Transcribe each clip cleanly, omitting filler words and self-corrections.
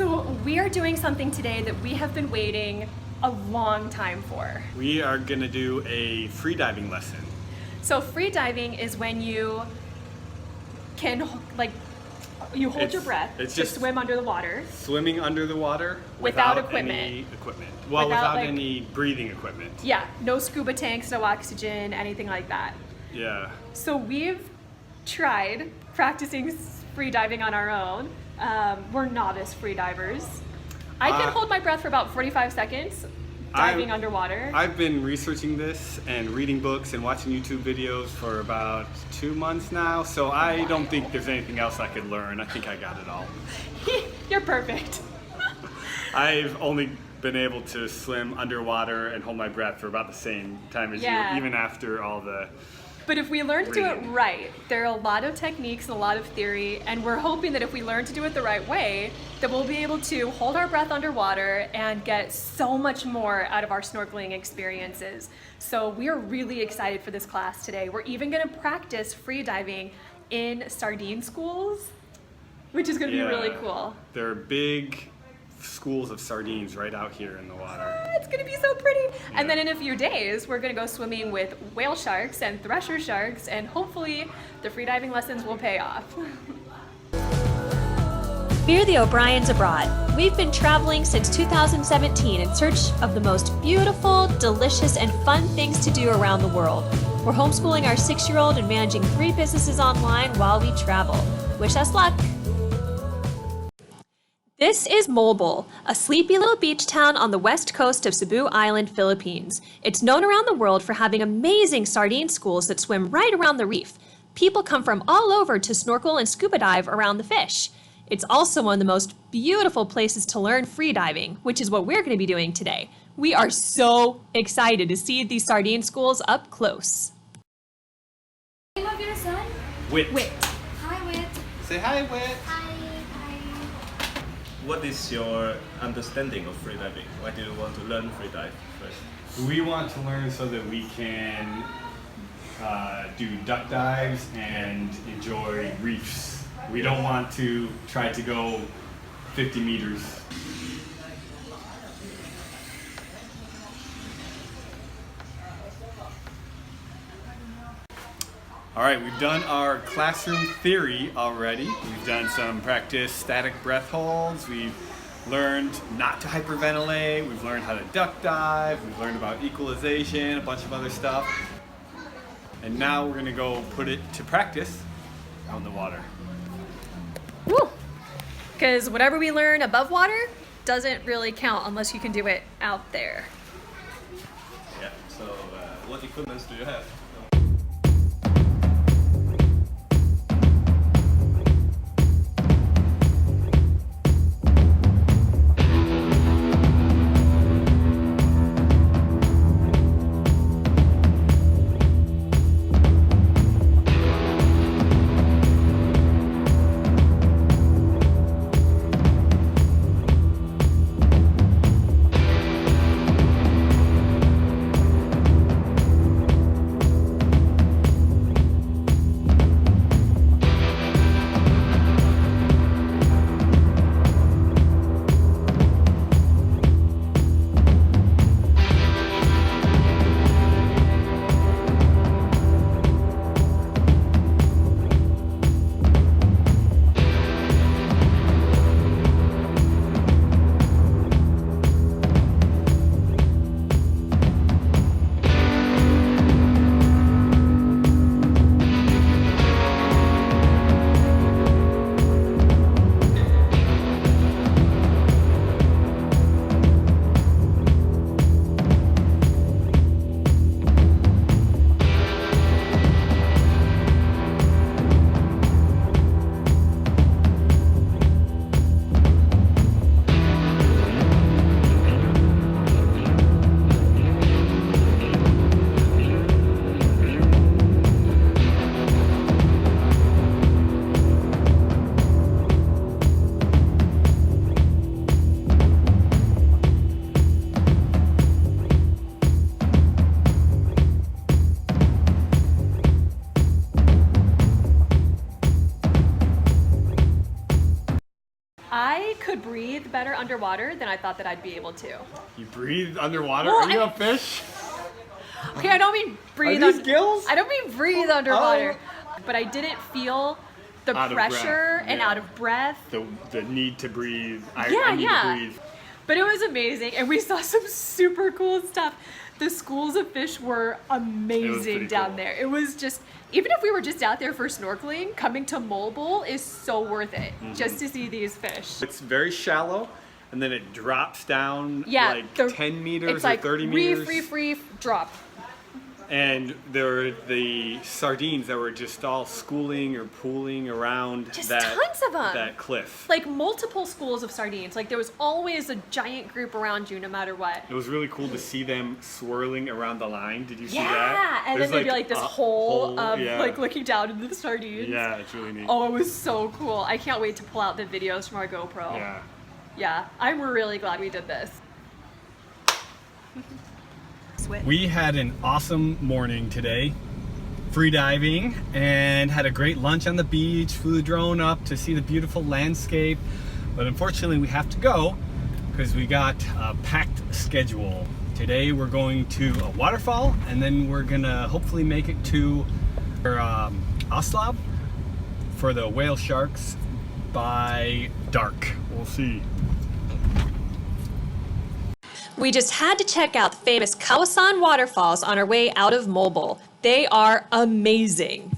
So we are doing something today that we have been waiting a long time for. We are gonna do a freediving lesson. So freediving is when you can you hold your breath it's to just swim under the water. Swimming under the water Without any equipment. equipment. Well, Without, without any breathing equipment. Yeah, no scuba tanks, no oxygen, anything like that. Yeah. So we've tried practicing freediving on our own. We're novice freedivers. I can hold my breath for about 45 seconds diving underwater. I've been researching this and reading books and watching YouTube videos for about 2 months now, so I don't think there's anything else I could learn. I think I got it all. You're perfect. I've only been able to swim underwater and hold my breath for about the same time as you, even after all the But if we learn to do it reading. right, there are a lot of techniques and a lot of theory, and we're hoping that if we learn to do it the right way, that we'll be able to hold our breath underwater and get so much more out of our snorkeling experiences. So we are really excited for this class today. We're even going to practice free diving in sardine schools, which is going to be really cool. There are big schools of sardines right out here in the water. It's gonna be so pretty. And then in a few days, we're gonna go swimming with whale sharks and thresher sharks, and hopefully the freediving lessons will pay off. We're the O'Briens Abroad. We've been traveling since 2017 in search of the most beautiful, delicious, and fun things to do around the world. We're homeschooling our 6-year-old and managing 3 businesses online while we travel. Wish us luck. This is Moalboal, a sleepy little beach town on the west coast of Cebu Island, Philippines. It's known around the world for having amazing sardine schools that swim right around the reef. People come from all over to snorkel and scuba dive around the fish. It's also one of the most beautiful places to learn free diving, which is what we're going to be doing today. We are so excited to see these sardine schools up close. Name of your son? Wit. Wit. Hi, Wit. Say hi, Wit. Hi. What is your understanding of freediving? Why do you want to learn freedive first? We want to learn so that we can do duck dives and enjoy reefs. We don't want to try to go 50 meters. All right, we've done our classroom theory already. We've done some practice static breath holds. We've learned not to hyperventilate. We've learned how to duck dive. We've learned about equalization, a bunch of other stuff. And now we're gonna go put it to practice out in the water. Woo! Because whatever we learn above water doesn't really count unless you can do it out there. Yeah. So, what equipment do you have? could breathe better underwater, then I thought that I'd be able to. You breathe underwater? Well, Are you a fish? Okay, I don't mean breathe. Are these gills? I don't mean breathe underwater, but I didn't feel the Out of pressure breath, and yeah. out of breath. The need to breathe. I need Yeah. to breathe. But it was amazing, and we saw some super cool stuff. The schools of fish were amazing pretty down cool. there. It was just, even if we were just out there for snorkeling, coming to Moalboal is so worth it, just to see these fish. It's very shallow, and then it drops down Yeah, like the- 10 meters It's like or 30 meters. reef, drop. And there were the sardines that were just all schooling or pooling around Just that, tons of 'em. that cliff. Like multiple schools of sardines. Like there was always a giant group around you no matter what. It was really cool to see them swirling around the line. Did you see that? Yeah, and There's then there'd be like this a hole of yeah. like looking down into the sardines. Yeah, it's really neat. Oh, it was so cool. I can't wait to pull out the videos from our GoPro. Yeah. Yeah, I'm really glad we did this. We had an awesome morning today, free diving, and had a great lunch on the beach, flew the drone up to see the beautiful landscape. But unfortunately we have to go because we got a packed schedule. Today we're going to a waterfall, and then we're gonna hopefully make it to Oslob for the whale sharks by dark. We'll see. We just had to check out the famous Kawasan waterfalls on our way out of Moalboal. They are amazing.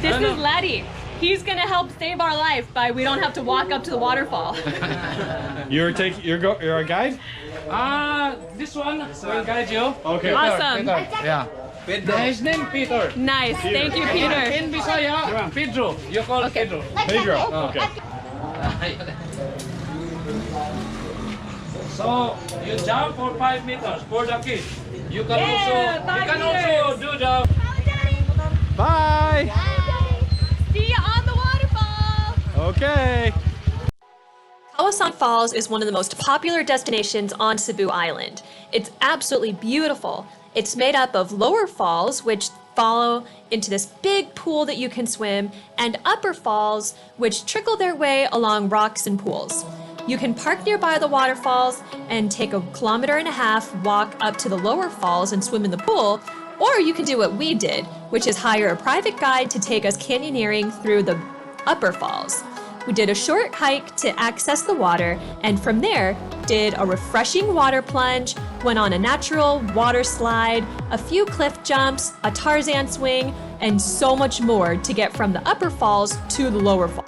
This is Laddie. He's gonna help save our life by we don't have to walk up to the waterfall. You're a guide? This one will guide you. Okay. Awesome. Yeah. His name Peter. Nice. Thank you, Peter. In Bisaya, Pedro. You call Pedro. Pedro. Okay. So you jump for 5 meters for the kids. You can Yeah, also do the. Bye. See you on the waterfall. Okay. Kawasan Falls is one of the most popular destinations on Cebu Island. It's absolutely beautiful. It's made up of lower falls, which follow into this big pool that you can swim, and upper falls, which trickle their way along rocks and pools. You can park nearby the waterfalls and take a 1.5 kilometers walk up to the lower falls and swim in the pool, or you can do what we did, which is hire a private guide to take us canyoneering through the upper falls. We did a short hike to access the water, and from there, did a refreshing water plunge, went on a natural water slide, a few cliff jumps, a Tarzan swing, and so much more to get from the upper falls to the lower falls.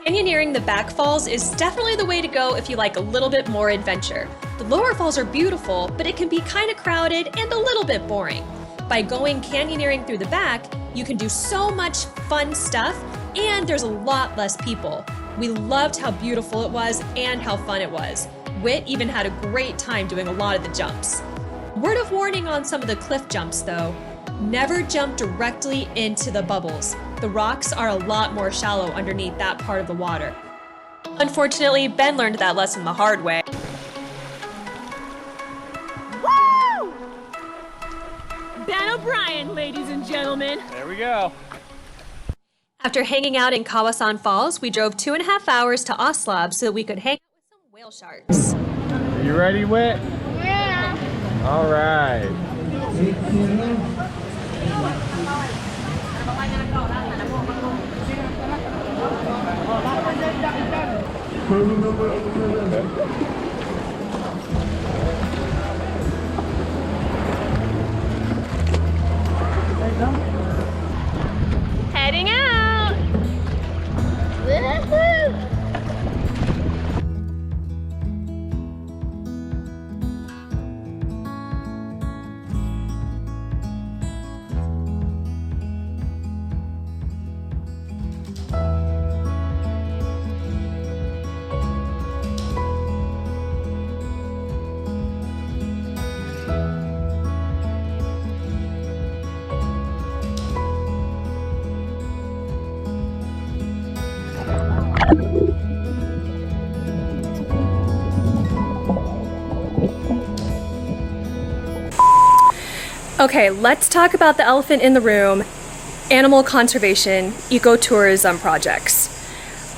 Canyoneering the back falls is definitely the way to go if you like a little bit more adventure. The lower falls are beautiful, but it can be kind of crowded and a little bit boring. By going canyoneering through the back, you can do so much fun stuff, and there's a lot less people. We loved how beautiful it was and how fun it was. Whit even had a great time doing a lot of the jumps. Word of warning on some of the cliff jumps though, never jump directly into the bubbles. The rocks are a lot more shallow underneath that part of the water. Unfortunately, Ben learned that lesson the hard way. Woo! Ben O'Brien, ladies and gentlemen. There we go. After hanging out in Kawasan Falls, we drove 2.5 hours to Oslob so that we could hang out with some whale sharks. Are you ready, Whit? Yeah. All right. Heading out. Woohoo! Okay, let's talk about the elephant in the room. animal conservation, ecotourism projects.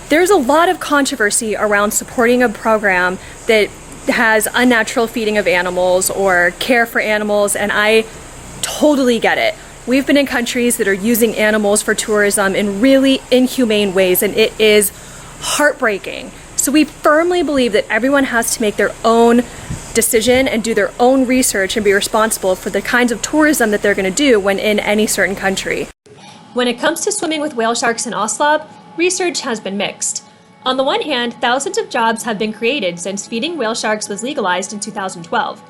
There's a lot of controversy around supporting a program that has unnatural feeding of animals or care for animals, and I totally get it. We've been in countries that are using animals for tourism in really inhumane ways, and it is heartbreaking. So we firmly believe that everyone has to make their own decision and do their own research and be responsible for the kinds of tourism that they're going to do when in any certain country. When it comes to swimming with whale sharks in Oslob, research has been mixed. On the one hand, thousands of jobs have been created since feeding whale sharks was legalized in 2012.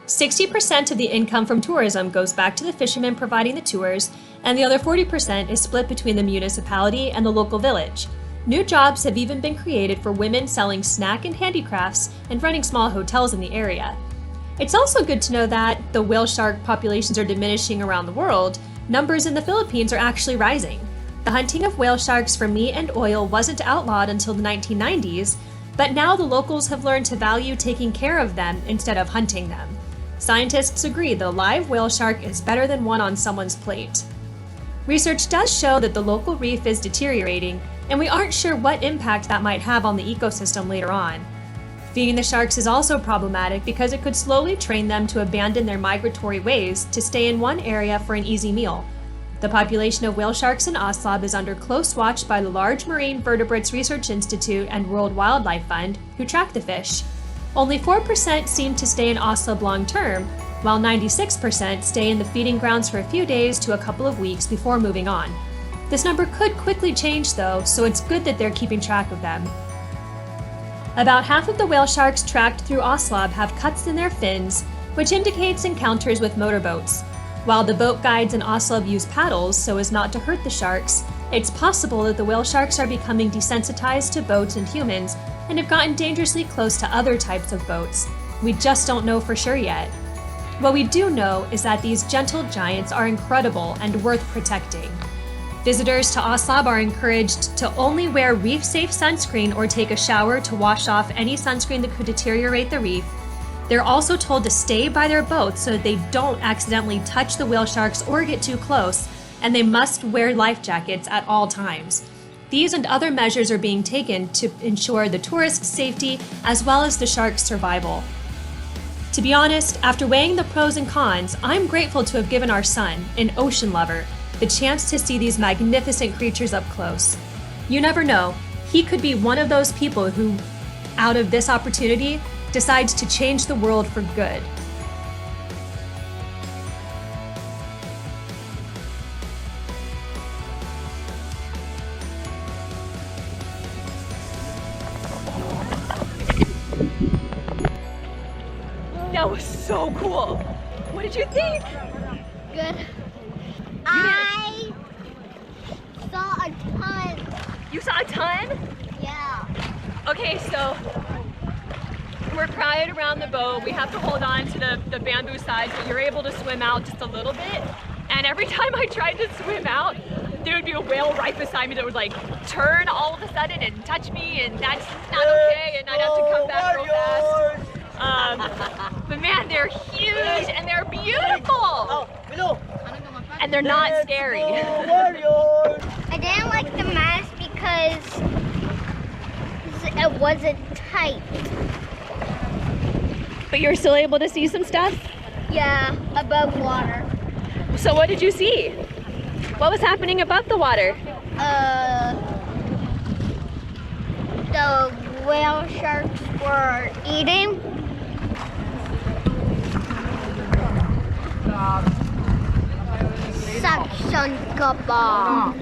60% of the income from tourism goes back to the fishermen providing the tours, and the other 40% is split between the municipality and the local village. New jobs have even been created for women selling snack and handicrafts and running small hotels in the area. It's also good to know that, though whale shark populations are diminishing around the world, numbers in the Philippines are actually rising. The hunting of whale sharks for meat and oil wasn't outlawed until the 1990s, but now the locals have learned to value taking care of them instead of hunting them. Scientists agree that a live whale shark is better than one on someone's plate. Research does show that the local reef is deteriorating, and we aren't sure what impact that might have on the ecosystem later on. Feeding the sharks is also problematic because it could slowly train them to abandon their migratory ways to stay in one area for an easy meal. The population of whale sharks in Oslob is under close watch by the Large Marine Vertebrates Research Institute and World Wildlife Fund, who track the fish. Only 4% seem to stay in Oslob long term, while 96% stay in the feeding grounds for a few days to a couple of weeks before moving on. This number could quickly change though, so it's good that they're keeping track of them. About half of the whale sharks tracked through Oslob have cuts in their fins, which indicates encounters with motorboats. While the boat guides in Oslob use paddles so as not to hurt the sharks, it's possible that the whale sharks are becoming desensitized to boats and humans and have gotten dangerously close to other types of boats. We just don't know for sure yet. What we do know is that these gentle giants are incredible and worth protecting. Visitors to Oslob are encouraged to only wear reef-safe sunscreen or take a shower to wash off any sunscreen that could deteriorate the reef. They're also told to stay by their boats so that they don't accidentally touch the whale sharks or get too close, and they must wear life jackets at all times. These and other measures are being taken to ensure the tourists' safety as well as the sharks' survival. To be honest, after weighing the pros and cons, I'm grateful to have given our son, an ocean lover, the chance to see these magnificent creatures up close. You never know, he could be one of those people who, out of this opportunity, decides to change the world for good. That was so cool. What did you think? Good. I saw a ton. You saw a ton? Yeah. Okay, so we're crowded around the boat. We have to hold on to the bamboo sides, but you're able to swim out just a little bit. And every time I tried to swim out, there would be a whale right beside me that would like turn all of a sudden and touch me, and that's not okay, and I'd have to come back real fast. But man, they're huge and they're beautiful. And they're not scary. I didn't like the mask because it wasn't tight. But you're still able to see some stuff? Yeah, above water. So what did you see? What was happening above the water? The whale sharks were eating. Suction kebab.